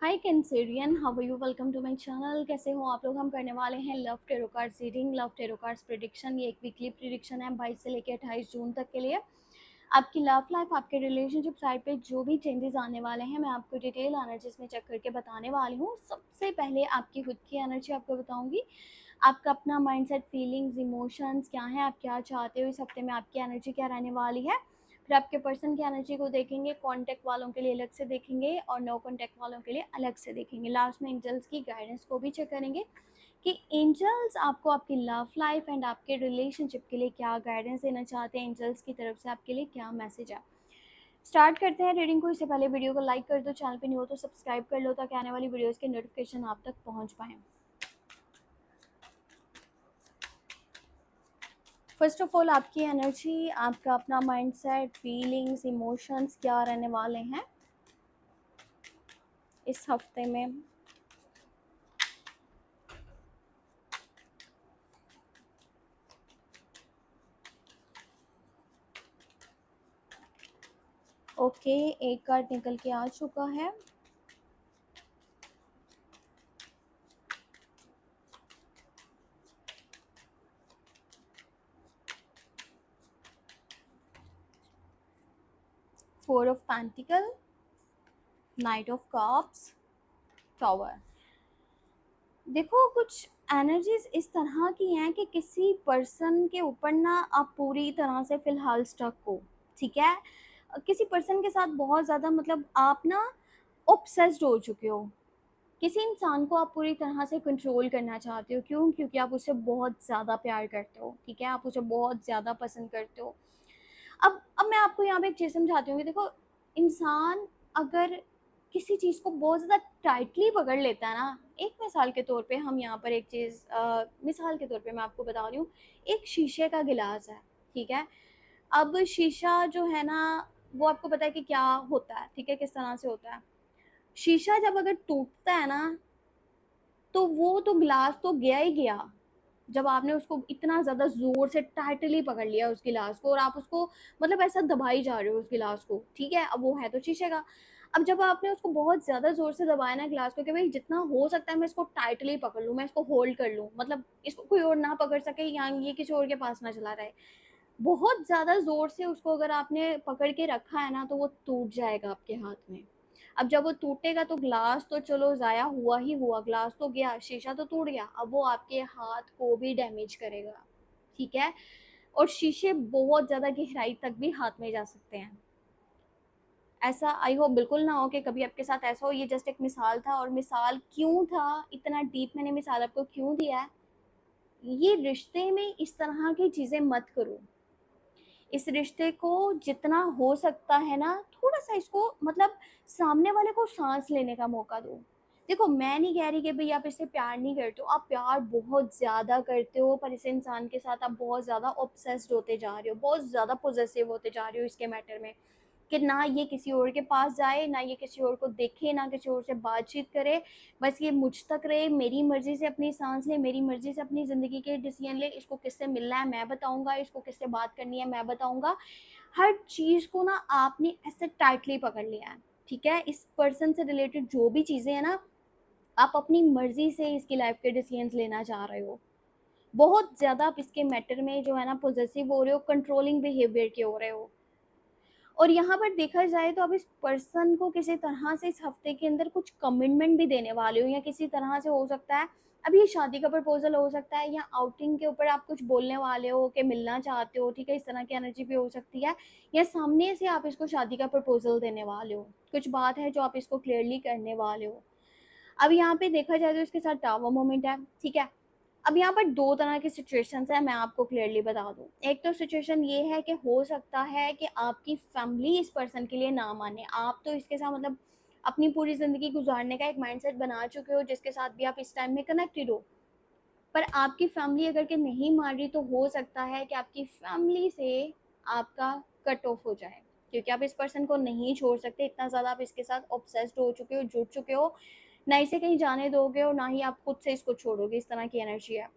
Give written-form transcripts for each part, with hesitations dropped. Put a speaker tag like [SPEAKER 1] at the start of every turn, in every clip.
[SPEAKER 1] Hi Cancerian, how are you? Welcome to my channel. कैसे हो आप लोग? हम करने वाले हैं love tarot cards reading, love tarot cards prediction. ये एक वीकली प्रेडिक्शन है 22 से लेकर 28 जून तक के लिए। आपकी लव लाइफ, आपके रिलेशनशिप साइड पे जो भी चेंजेस आने वाले हैं मैं आपको डिटेल एनर्जीज में चेक करके बताने वाली हूँ। सबसे पहले आपकी खुद की एनर्जी आपको बताऊंगी। आपका अपना माइंडसेट, फीलिंग्स, इमोशंस क्या है, आप क्या चाहते हो, इस हफ्ते में आपकी एनर्जी क्या रहने वाली है। फिर आपके पर्सन की एनर्जी को देखेंगे, कांटेक्ट वालों के लिए अलग से देखेंगे और नो कांटेक्ट वालों के लिए अलग से देखेंगे। लास्ट में एंजल्स की गाइडेंस को भी चेक करेंगे कि एंजल्स आपको आपकी लव लाइफ एंड आपके रिलेशनशिप के लिए क्या गाइडेंस देना चाहते हैं, एंजल्स की तरफ से आपके लिए क्या मैसेज है। स्टार्ट करते हैं रीडिंग को। इससे पहले वीडियो को लाइक कर दो, चैनल पे नहीं हो तो सब्सक्राइब कर लो ताकि आने वाली वीडियोस के नोटिफिकेशन आप तक पहुंच पाए। फर्स्ट ऑफ ऑल आपकी एनर्जी, आपका अपना माइंडसेट, फीलिंग्स, इमोशंस क्या रहने वाले हैं इस हफ्ते में। ओके, एक कार्ड निकल के आ चुका है। Four of pentacle, night of cups, tower. देखो, कुछ एनर्जीज इस तरह की हैं कि किसी पर्सन के ऊपर ना आप पूरी तरह से फिलहाल स्टक हो। ठीक है, किसी पर्सन के साथ बहुत ज़्यादा मतलब आप ना ऑब्सेस्ड हो चुके हो। किसी इंसान को आप पूरी तरह से कंट्रोल करना चाहते हो। क्यों? क्योंकि आप उसे बहुत ज़्यादा प्यार करते हो। ठीक है, आप उसे बहुत ज़्यादा पसंद करते हो। अब मैं आपको यहाँ पे एक चीज़ समझाती हूँ कि देखो, इंसान अगर किसी चीज़ को बहुत ज़्यादा टाइटली पकड़ लेता है ना, एक मिसाल के तौर पे हम यहाँ पर एक चीज़ मिसाल के तौर पे मैं आपको बता रही हूँ। एक शीशे का गिलास है, ठीक है। अब शीशा जो है ना, वो आपको पता है कि क्या होता है, ठीक है, किस तरह से होता है। शीशा जब अगर टूटता है ना, तो वो तो ग्लास तो गया ही गया। जब आपने उसको इतना ज़्यादा ज़ोर से टाइटली पकड़ लिया उस गिलास को और आप उसको मतलब ऐसा दबाई जा रहे हो उस गिलास को, ठीक है। अब वो है तो शीशे का। अब जब आपने उसको बहुत ज़्यादा ज़ोर से दबाया ना गिलास को कि भाई जितना हो सकता है मैं इसको टाइटली पकड़ लूँ, मैं इसको होल्ड कर लूँ, मतलब इसको कोई और ना पकड़ सके या ये किसी और के पास ना चला रहे। बहुत ज़्यादा ज़ोर से उसको अगर आपने पकड़ के रखा है ना, तो वो टूट जाएगा आपके हाथ में। अब जब वो टूटेगा तो ग्लास तो चलो ज़ाया हुआ ही हुआ, ग्लास तो गया, शीशा तो टूट गया, अब वो आपके हाथ को भी डैमेज करेगा, ठीक है। और शीशे बहुत ज़्यादा गहराई तक भी हाथ में जा सकते हैं। ऐसा आई होप बिल्कुल ना हो कि कभी आपके साथ ऐसा हो। ये जस्ट एक मिसाल था। और मिसाल क्यों था, इतना डीप मैंने मिसाल आपको क्यों दिया है, ये रिश्ते में इस तरह की चीज़ें मत करो। इस रिश्ते को जितना हो सकता है ना, थोड़ा सा इसको मतलब सामने वाले को सांस लेने का मौका दो। देखो, मैं नहीं कह रही कि भाई आप इससे प्यार नहीं करते हो, आप प्यार बहुत ज़्यादा करते हो, पर इस इंसान के साथ आप बहुत ज़्यादा ऑब्सेस्ड होते जा रहे हो, बहुत ज़्यादा पोजेसिव होते जा रहे हो इसके मैटर में कि ना ये किसी और के पास जाए, ना ये किसी और को देखे, ना किसी और से बातचीत करे। बस ये मुझ तक रहे, मेरी मर्ज़ी से अपनी सांस ले, मेरी मर्ज़ी से अपनी ज़िंदगी के डिसीजन ले। इसको किससे मिलना है मैं बताऊँगा, इसको किससे बात करनी है मैं बताऊँगा। हर चीज़ को ना आपने ऐसे टाइटली पकड़ लिया है, ठीक है। इस पर्सन से रिलेटेड जो भी चीज़ें हैं ना, आप अपनी मर्ज़ी से इसकी लाइफ़ के डिसीजंस लेना चाह रहे हो। बहुत ज़्यादा आप इसके मैटर में जो है ना पॉसेसिव हो रहे हो, कंट्रोलिंग बिहेवियर के हो रहे हो। और यहाँ पर देखा जाए तो आप इस पर्सन को किसी तरह से इस हफ्ते के अंदर कुछ कमिटमेंट भी देने वाले हो, या किसी तरह से हो सकता है अब ये शादी का प्रपोजल हो सकता है, या आउटिंग के ऊपर आप कुछ बोलने वाले हो कि मिलना चाहते हो, ठीक है, इस तरह की एनर्जी भी हो सकती है। या सामने से आप इसको शादी का प्रपोजल देने वाले हो, कुछ बात है जो आप इसको क्लियरली करने वाले हो। अब यहाँ पे देखा जाए तो इसके साथ टावर मोमेंट है, ठीक है। अब यहाँ पर दो तरह की सिचुएशंस है, मैं आपको क्लियरली बता दूँ। एक तो सिचुएशन ये है कि हो सकता है कि आपकी फैमिली इस पर्सन के लिए ना माने। आप तो इसके साथ मतलब अपनी पूरी ज़िंदगी गुजारने का एक माइंडसेट बना चुके हो, जिसके साथ भी आप इस टाइम में कनेक्टेड हो। पर आपकी फैमिली अगर के नहीं मान रही, तो हो सकता है कि आपकी फैमिली से आपका कट ऑफ हो जाए, क्योंकि आप इस पर्सन को नहीं छोड़ सकते। इतना ज़्यादा आप इसके साथ ऑब्सेस्ड हो चुके हो, जुड़ चुके हो, ना इसे कहीं जाने दोगे और ना ही आप खुद से इसको छोड़ोगे। इस तरह की एनर्जी है,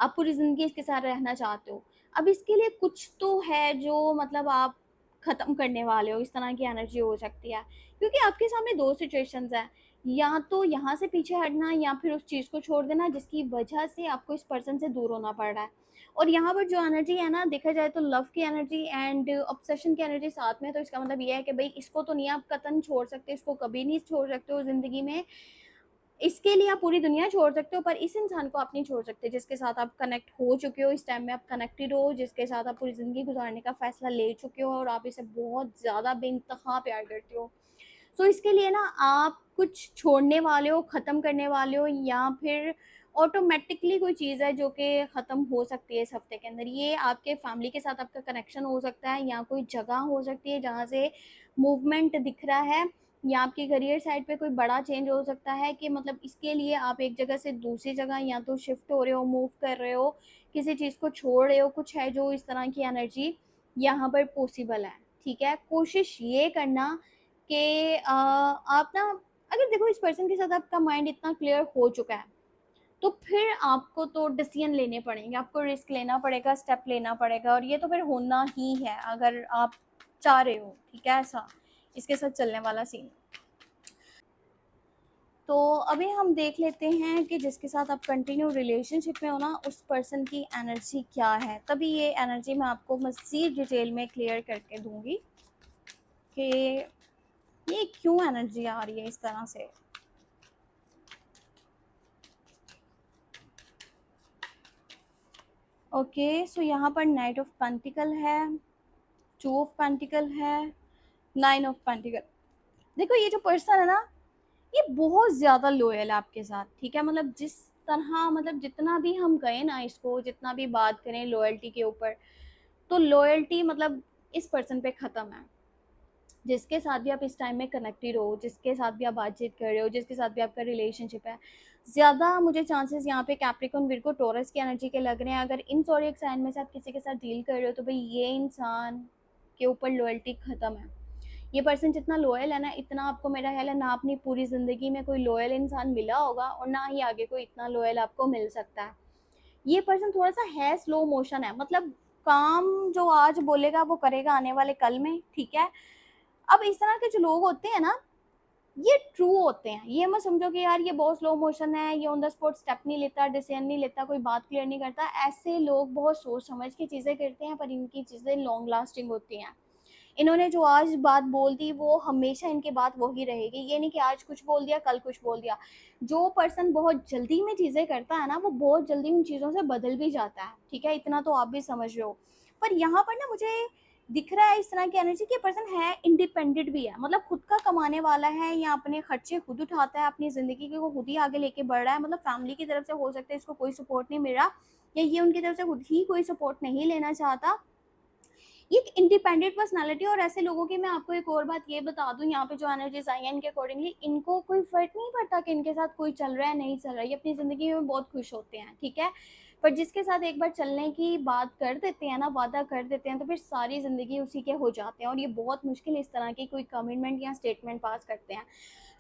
[SPEAKER 1] आप पूरी ज़िंदगी इसके साथ रहना चाहते हो। अब इसके लिए कुछ तो है जो मतलब आप ख़त्म करने वाले हो, इस तरह की एनर्जी हो सकती है। क्योंकि आपके सामने दो सिचुएशंस हैं। या तो यहाँ से पीछे हटना या फिर उस चीज़ को छोड़ देना जिसकी वजह से आपको इस पर्सन से दूर होना पड़ रहा है। और यहाँ पर जो एनर्जी है ना, देखा जाए तो लव की एनर्जी एंड ऑब्सेशन की एनर्जी साथ में है, तो इसका मतलब ये है कि भाई इसको तो नहीं आप कतन छोड़ सकते, इसको कभी नहीं छोड़ सकते हो ज़िंदगी में। इसके लिए आप पूरी दुनिया छोड़ सकते हो, पर इस इंसान को आप नहीं छोड़ सकते जिसके साथ आप कनेक्ट हो चुके हो, इस टाइम में आप कनेक्टेड हो, जिसके साथ आप पूरी ज़िंदगी गुजारने का फ़ैसला ले चुके हो और आप इसे बहुत ज़्यादा बेइंतहा प्यार करते हो। सो इसके लिए ना आप कुछ छोड़ने वाले हो, ख़त्म करने वाले हो, या फिर ऑटोमेटिकली कोई चीज़ है जो कि ख़त्म हो सकती है इस हफ़्ते के अंदर। ये आपके फैमिली के साथ आपका कनेक्शन हो सकता है, या कोई जगह हो सकती है जहाँ से मूवमेंट दिख रहा है, या आपके करियर साइड पे कोई बड़ा चेंज हो सकता है कि मतलब इसके लिए आप एक जगह से दूसरी जगह या तो शिफ्ट हो रहे हो, मूव कर रहे हो, किसी चीज़ को छोड़ रहे हो, कुछ है जो इस तरह की एनर्जी यहाँ पर पॉसिबल है। ठीक है? कोशिश ये करना कि आप ना, अगर देखो इस पर्सन के साथ आपका माइंड इतना क्लियर हो चुका है, तो फिर आपको तो डिसीजन लेने पड़ेंगे, आपको रिस्क लेना पड़ेगा, स्टेप लेना पड़ेगा, और ये तो फिर होना ही है अगर आप चाह रहे हो। ठीक है? ऐसा इसके साथ चलने वाला सीन। तो अभी हम देख लेते हैं कि जिसके साथ आप कंटिन्यू रिलेशनशिप में हो ना, उस पर्सन की एनर्जी क्या है। तभी ये एनर्जी मैं आपको मज़ीद डिटेल में क्लियर करके दूंगी कि ये क्यों एनर्जी आ रही है इस तरह से। ओके, सो यहाँ पर नाइट ऑफ पेंटिकल है, 2 ऑफ पेंटिकल है, 9 ऑफ पेंटिकल। देखो ये जो पर्सन है ना, ये बहुत ज़्यादा लॉयल है आपके साथ। ठीक है? मतलब जिस तरह, मतलब जितना भी हम कहें ना इसको, जितना भी बात करें लॉयल्टी के ऊपर, तो लॉयल्टी मतलब इस पर्सन पे ख़त्म है। जिसके साथ भी आप इस टाइम में कनेक्टेड हो, जिसके साथ भी आप बातचीत कर रहे हो, जिसके साथ भी आपका रिलेशनशिप है, ज़्यादा मुझे चांसेस यहाँ पे कैप्रिकॉन, विर्गो, टॉरस की एनर्जी के लग रहे हैं। अगर इन ज़ोडिएक साइन में से आप किसी के साथ डील कर रहे हो, तो भाई ये इंसान के ऊपर लॉयल्टी ख़त्म है। ये पर्सन जितना लॉयल है ना, इतना आपको मेरा ख्याल है ना अपनी पूरी ज़िंदगी में कोई लॉयल इंसान मिला होगा, और ना ही आगे कोई इतना लॉयल आपको मिल सकता है। ये पर्सन थोड़ा सा है स्लो मोशन है, मतलब काम जो आज बोलेगा वो करेगा आने वाले कल में। ठीक है? अब इस तरह के जो लोग होते हैं ना, ये ट्रू होते हैं। ये मत समझो कि यार ये बहुत स्लो मोशन है, ये ऑन द स्पॉट स्टेप नहीं लेता, डिसीजन नहीं लेता, कोई बात क्लियर नहीं करता। ऐसे लोग बहुत सोच समझ के चीज़ें करते हैं, पर इनकी चीज़ें लॉन्ग लास्टिंग होती हैं। इन्होंने जो आज बात बोल दी वो हमेशा इनकी बात वही रहेगी। ये नहीं कि आज कुछ बोल दिया कल कुछ बोल दिया। जो पर्सन बहुत जल्दी में चीज़ें करता है ना, वो बहुत जल्दी उन चीज़ों से बदल भी जाता है। ठीक है? इतना तो आप भी समझ रहे हो। पर यहाँ पर ना मुझे दिख रहा है इस तरह की एनर्जी कि पर्सन है इंडिपेंडेंट भी है, मतलब खुद का कमाने वाला है, या अपने खर्चे खुद उठाता है, अपनी ज़िंदगी को खुद ही आगे लेके बढ़ रहा है। मतलब फैमिली की तरफ से हो सकता है इसको कोई सपोर्ट नहीं मिल रहा, या ये उनकी तरफ से खुद ही कोई सपोर्ट नहीं लेना चाहता। ये एक इंडिपेंडेंट पर्सनालिटी। और ऐसे लोगों की मैं आपको एक और बात ये बता दूं, यहाँ पे जो एनर्जीज आई हैं इनके अकॉर्डिंगली, इनको कोई फर्क नहीं पड़ता कि इनके साथ कोई चल रहा है नहीं चल रहा है, ये अपनी ज़िंदगी में बहुत खुश होते हैं। ठीक है? पर जिसके साथ एक बार चलने की बात कर देते हैं ना, वादा कर देते हैं, तो फिर सारी ज़िंदगी उसी के हो जाते हैं, और ये बहुत मुश्किल इस तरह की कोई कमिटमेंट या स्टेटमेंट पास करते हैं।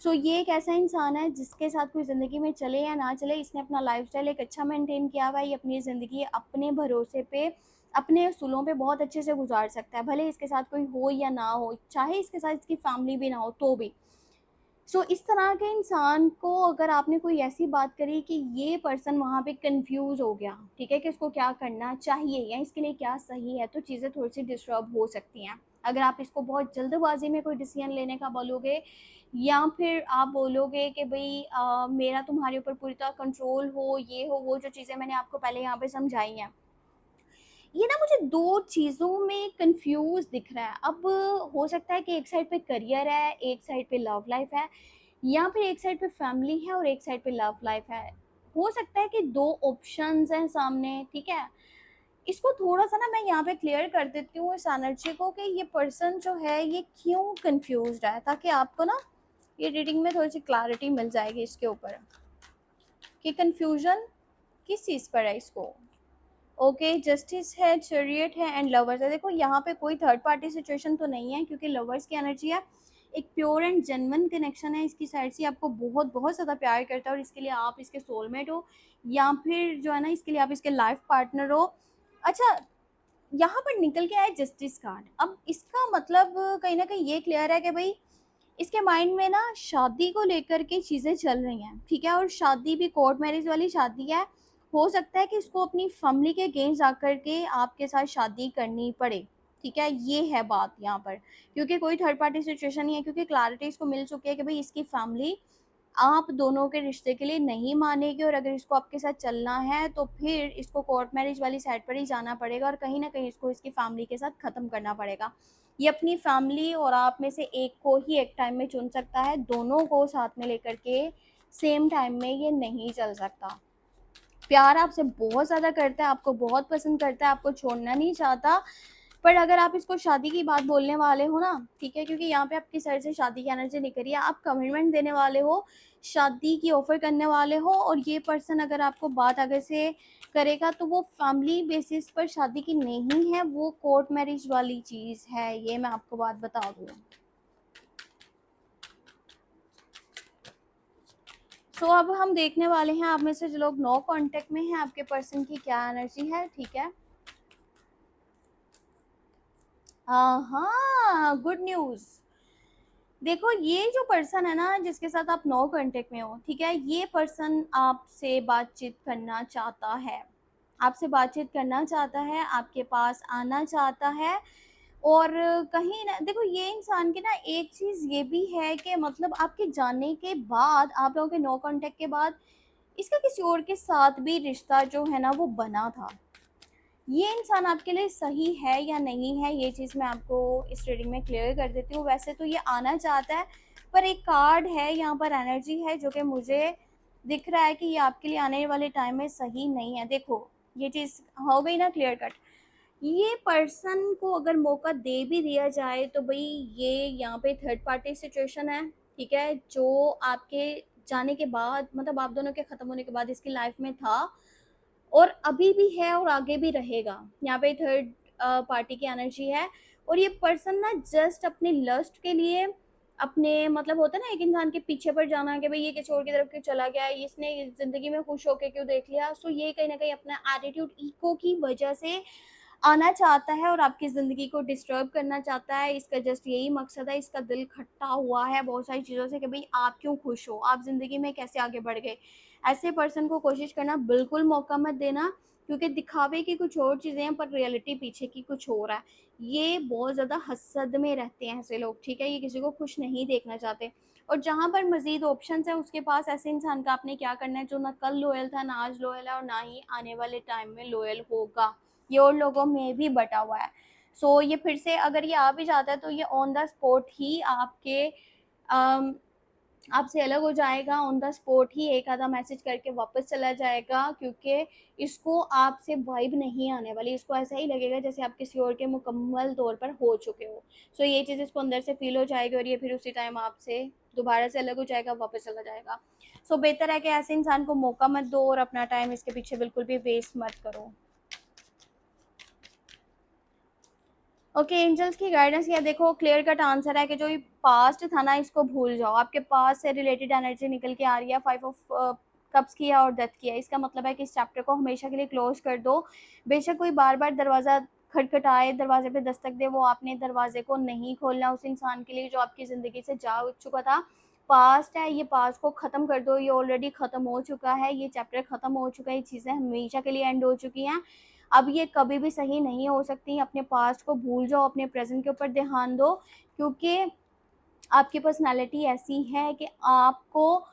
[SPEAKER 1] सो ये एक ऐसा इंसान है जिसके साथ कोई ज़िंदगी में चले या ना चले, इसने अपना लाइफस्टाइल एक अच्छा मेंटेन किया हुआ है। ये अपनी ज़िंदगी अपने भरोसे पे, अपने असूलों पे बहुत अच्छे से गुजार सकता है, भले इसके साथ कोई हो या ना हो, चाहे इसके साथ इसकी फैमिली भी ना हो तो भी। सो इस तरह के इंसान को अगर आपने कोई ऐसी बात करी कि ये पर्सन वहाँ पे कंफ्यूज हो गया, ठीक है, कि इसको क्या करना चाहिए या इसके लिए क्या सही है, तो चीज़ें थोड़ी सी डिस्टर्ब हो सकती हैं। अगर आप इसको बहुत जल्दबाजी में कोई डिसीजन लेने का बोलोगे, या फिर आप बोलोगे कि भाई मेरा तुम्हारे ऊपर पूरी तरह कंट्रोल हो, ये हो वो, जो चीज़ें मैंने आपको पहले यहाँ पे समझाई हैं, ये ना मुझे 2 चीज़ों में कन्फ्यूज़ दिख रहा है। अब हो सकता है कि एक साइड पे करियर है, एक साइड पे लव लाइफ़ है, या फिर एक साइड पे फैमिली है और एक साइड पे लव लाइफ़ है। हो सकता है कि 2 ऑप्शंस हैं सामने। ठीक है? इसको थोड़ा-सा ना मैं यहाँ पे क्लियर कर देती हूँ इस एनर्जी को, कि ये पर्सन जो है ये क्यों कन्फ्यूज़्ड है, ताकि आपको ना ये रीडिंग में थोड़ी-सी क्लैरिटी मिल जाएगी इसके ऊपर कि कन्फ्यूज़न किस चीज़ पर है इसको। ओके, जस्टिस है, चैरियट है एंड लवर्स है। देखो यहाँ पे कोई थर्ड पार्टी सिचुएशन तो नहीं है, क्योंकि लवर्स की एनर्जी है, एक प्योर एंड जेन्युइन कनेक्शन है इसकी साइड से। आपको बहुत बहुत ज़्यादा प्यार करता है, और इसके लिए आप इसके सोलमेट हो, या फिर जो है ना इसके लिए आप इसके लाइफ पार्टनर हो। अच्छा, यहाँ पर निकल के आए जस्टिस कार्ड। अब इसका मतलब कहीं ना कहीं ये क्लियर है कि भाई इसके माइंड में ना शादी को लेकर के चीज़ें चल रही हैं, ठीक है, और शादी भी कोर्ट मैरिज वाली शादी है। हो सकता है कि इसको अपनी फैमिली के अगेंस्ट आकर के आपके साथ शादी करनी पड़े, ठीक है, ये है बात यहाँ पर, क्योंकि कोई थर्ड पार्टी सिचुएशन नहीं है, क्योंकि क्लैरिटी इसको मिल चुकी है कि भाई इसकी फैमिली आप दोनों के रिश्ते के लिए नहीं मानेगी, और अगर इसको आपके साथ चलना है तो फिर इसको कोर्ट मैरिज वाली साइड पर ही जाना पड़ेगा, और कहीं ना कहीं इसको इसकी फैमिली के साथ ख़त्म करना पड़ेगा। ये अपनी फैमिली और आप में से एक को ही एक टाइम में चुन सकता है, दोनों को साथ में लेकर के सेम टाइम में ये नहीं चल सकता। प्यार आपसे बहुत ज़्यादा करता है, आपको बहुत पसंद करता है, आपको छोड़ना नहीं चाहता, पर अगर आप इसको शादी की बात बोलने वाले हो ना, ठीक है, क्योंकि यहाँ पे आपकी साइड से शादी की एनर्जी नहीं करी है, आप कमिटमेंट देने वाले हो, शादी की ऑफर करने वाले हो, और ये पर्सन अगर आपको बात आगे से करेगा तो वो फैमिली बेसिस पर शादी की नहीं है, वो कोर्ट मैरिज वाली चीज़ है, ये मैं आपको बात बता दूँ। सो अब हम देखने वाले हैं आप में से जो लोग नो कांटेक्ट में हैं, आपके पर्सन की क्या एनर्जी है, ठीक है। हाँ, गुड न्यूज़। देखो, ये जो पर्सन है ना जिसके साथ आप नो कांटेक्ट में हो, ठीक है, ये पर्सन आपसे बातचीत करना चाहता है, आपसे बातचीत करना चाहता है, आपके पास आना चाहता है। और कहीं ना देखो, ये इंसान की ना एक चीज़ ये भी है कि मतलब आपके जाने के बाद, आप लोगों के नो कांटेक्ट के बाद, इसका किसी और के साथ भी रिश्ता जो है ना वो बना था। ये इंसान आपके लिए सही है या नहीं है, ये चीज़ मैं आपको इस रीडिंग में क्लियर कर देती हूँ। वैसे तो ये आना चाहता है, पर एक कार्ड है यहाँ पर, एनर्जी है जो कि मुझे दिख रहा है कि ये आपके लिए आने वाले टाइम में सही नहीं है। देखो, ये चीज़ हो गई ना क्लियर कट। ये पर्सन को अगर मौका दे भी दिया जाए तो भाई ये यहाँ पे थर्ड पार्टी सिचुएशन है, ठीक है, जो आपके जाने के बाद, मतलब आप दोनों के ख़त्म होने के बाद इसकी लाइफ में था, और अभी भी है और आगे भी रहेगा। यहाँ पे थर्ड पार्टी की एनर्जी है, और ये पर्सन ना जस्ट अपने लस्ट के लिए, अपने मतलब होता है ना एक इंसान के पीछे पड़ जाना कि भाई ये किसी और की तरफ क्यों चला गया, इसने ज़िंदगी में खुश होकर क्यों देख लिया। सो ये कहीं ना कहीं अपना एटीट्यूड ईगो की वजह से आना चाहता है और आपकी ज़िंदगी को डिस्टर्ब करना चाहता है। इसका जस्ट यही मकसद है, इसका दिल खट्टा हुआ है बहुत सारी चीज़ों से कि भाई आप क्यों खुश हो, आप ज़िंदगी में कैसे आगे बढ़ गए। ऐसे पर्सन को कोशिश करना बिल्कुल मौका मत देना, क्योंकि दिखावे की कुछ और चीज़ें हैं पर रियलिटी पीछे की कुछ और है। ये बहुत ज़्यादा हसद में रहते हैं ऐसे लोग, ठीक है, ये किसी को खुश नहीं देखना चाहते। और जहाँ पर मज़ीद ऑप्शंस हैं उसके पास, ऐसे इंसान का आपने क्या करना है जो ना कल लॉयल था, ना आज लॉयल है, और ना ही आने वाले टाइम में लॉयल होगा। ये और लोगों में भी बटा हुआ है। सो ये फिर से अगर ये आ भी जाता है तो ये ऑन द स्पॉट ही आपके आपसे अलग हो जाएगा, ऑन द स्पॉट ही एक आधा मैसेज करके वापस चला जाएगा, क्योंकि इसको आपसे वाइब नहीं आने वाली। इसको ऐसा ही लगेगा जैसे आप किसी और के मुकम्मल तौर पर हो चुके हो। सो ये चीज़ इसको अंदर से फील हो जाएगी, और ये फिर उसी टाइम आपसे दोबारा से अलग हो जाएगा, वापस चला जाएगा। सो बेहतर है कि ऐसे इंसान को मौका मत दो और अपना टाइम इसके पीछे बिल्कुल भी वेस्ट मत करो। ओके, एंजल्स की गाइडेंस, या देखो क्लियर कट आंसर है कि जो ये पास्ट था ना इसको भूल जाओ। आपके पास से रिलेटेड एनर्जी निकल के आ रही है, 5 ऑफ कप्स की है और डेथ की है। इसका मतलब है कि इस चैप्टर को हमेशा के लिए क्लोज कर दो। बेशक कोई बार बार दरवाज़ा खटखटाए, दरवाजे पे दस्तक दे, वो आपने दरवाजे को नहीं खोलना उस इंसान के लिए जो आपकी ज़िंदगी से जा चुका था। पास्ट है, ये पास्ट को ख़त्म कर दो, ये ऑलरेडी ख़त्म हो चुका है, ये चैप्टर ख़त्म हो चुका है, ये चीज़ें हमेशा के लिए एंड हो चुकी हैं। अब ये कभी भी सही नहीं हो सकती। अपने पास्ट को भूल जाओ, अपने प्रेजेंट के ऊपर ध्यान दो, क्योंकि आपकी पर्सनैलिटी ऐसी है कि आपको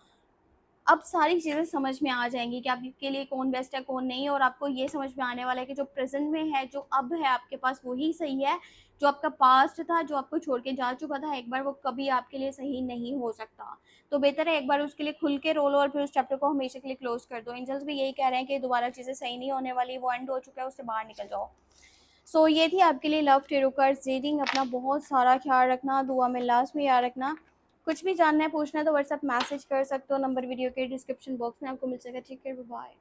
[SPEAKER 1] अब सारी चीज़ें समझ में आ जाएंगी कि आपके लिए कौन बेस्ट है कौन नहीं, और आपको ये समझ में आने वाला है कि जो प्रेजेंट में है, जो अब है आपके पास, वही सही है। जो आपका पास्ट था, जो आपको छोड़ के जा चुका था एक बार, वो कभी आपके लिए सही नहीं हो सकता। तो बेहतर है एक बार उसके लिए खुल के रो लो और फिर उस चैप्टर को हमेशा के लिए क्लोज कर दो। एंजल्स भी यही कह रहे हैं कि दोबारा चीज़ें सही नहीं होने वाली, वो एंड हो चुका है, उससे बाहर निकल जाओ। सो ये थी आपके लिए लव टेरो कार्ड्स रीडिंग। अपना बहुत सारा ख्याल रखना, दुआ में लास्ट में याद रखना। कुछ भी जानना है, पूछना है तो व्हाट्सएप मैसेज कर सकते हो, नंबर वीडियो के डिस्क्रिप्शन बॉक्स में आपको मिल जाएगा। ठीक है, बाय।